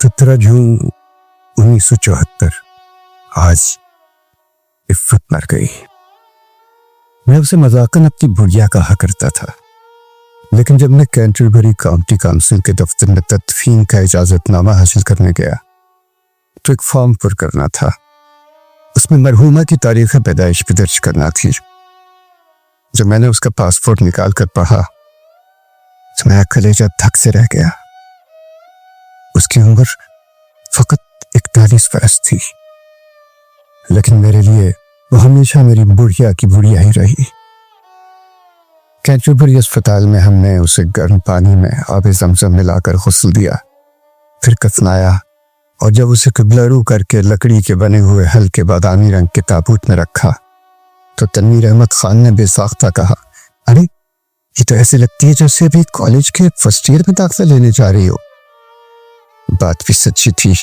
17 जून 1974। आज इफ़्फ़त मर गई। मैं उसे मजाकन अपनी बुढ़िया कहा करता था, लेकिन जब मैं कैंटरबरी काउंटी काउंसिल के दफ्तर में तदफीन का इजाजतनामा हासिल करने गया तो एक फॉर्म पर करना था। उसमें मरहूमा की तारीख पैदाइश भी दर्ज करना थी। जब मैंने उसका पासपोर्ट निकाल कर पढ़ा तो मेरा कलेजा धक से रह गया। उसकी उम्र फकत 41 बरस थी, लेकिन मेरे लिए वो हमेशा मेरी बुढ़िया की बुढ़िया ही रही। कैंटरबरी अस्पताल में हमने उसे गर्म पानी में आब ज़मज़म मिलाकर गुस्ल दिया, फिर कफनाया और जब उसे किबला करके लकड़ी के बने हुए हल्के बादामी रंग के ताबूत में रखा तो तनवीर अहमद खान ने बेसाख्ता कहा, अरे ये तो ऐसे लगती है जैसे अभी कॉलेज के फर्स्ट ईयर में दाखिला लेने जा रही हो। बात भी सच्ची थी।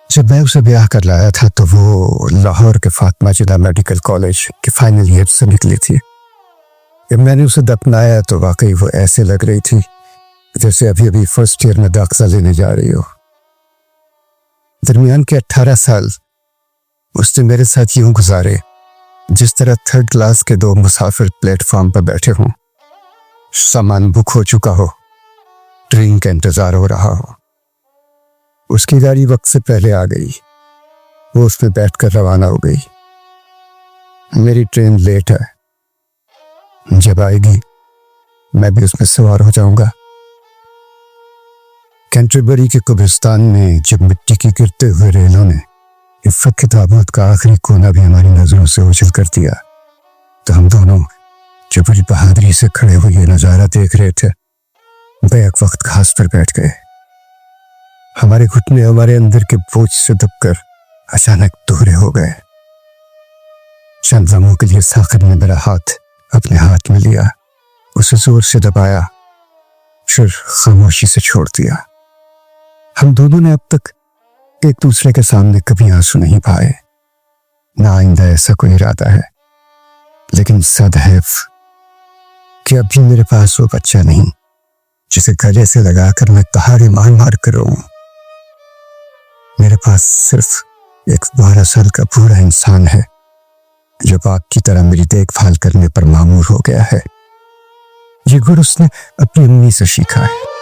जब मैं उसे ब्याह कर लाया था तो वो लाहौर के फातिमा जिन्ना मेडिकल कॉलेज के फाइनल ईयर से निकली थी। जब मैंने उसे दफनाया तो वाकई वो ऐसे लग रही थी जैसे अभी अभी फर्स्ट ईयर में दाखिला लेने जा रही हो। दरमियान के 18 साल उसने मेरे साथ यूं गुजारे जिस तरह थर्ड क्लास के दो मुसाफिर प्लेटफॉर्म पर बैठे हों, सामान बुक हो चुका हो, ट्रेन का इंतजार हो रहा हो। उसकी गाड़ी वक्त से पहले आ गई, वो उसमें बैठकर रवाना हो गई। मेरी ट्रेन लेट है, जब आएगी मैं भी उसमें सवार हो जाऊंगा। कैंटरबरी के कब्रिस्तान में जब मिट्टी की गिरते हुए रेलों ने इफ़्फ़त के ताबूत का आखिरी कोना भी हमारी नजरों से ओझल कर दिया तो हम दोनों जो बड़ी बहादुरी से खड़े हुए ये नज़ारा देख रहे थे, बैक वक्त घास पर बैठ गए। हमारे घुटने हमारे अंदर के बोझ से दबकर अचानक दोहरे हो गए। चंद लम्हों के लिए साकिब ने मेरा हाथ अपने हाथ में लिया, उसे जोर से दबाया, फिर खामोशी से छोड़ दिया। हम दोनों ने अब तक एक दूसरे के सामने कभी आंसू नहीं बहाए, ना आइंदा ऐसा कोई इरादा है। लेकिन सदैव कि अभी मेरे पास वो बच्चा नहीं जिसे गले से लगाकर मैं कहारे मार मार कर रोऊं। मेरे पास सिर्फ एक 12 साल का बूढ़ा इंसान है जो बाप की तरह मेरी देखभाल करने पर मामूर हो गया है। ये गुण उसने अपनी अम्मी से सीखा है।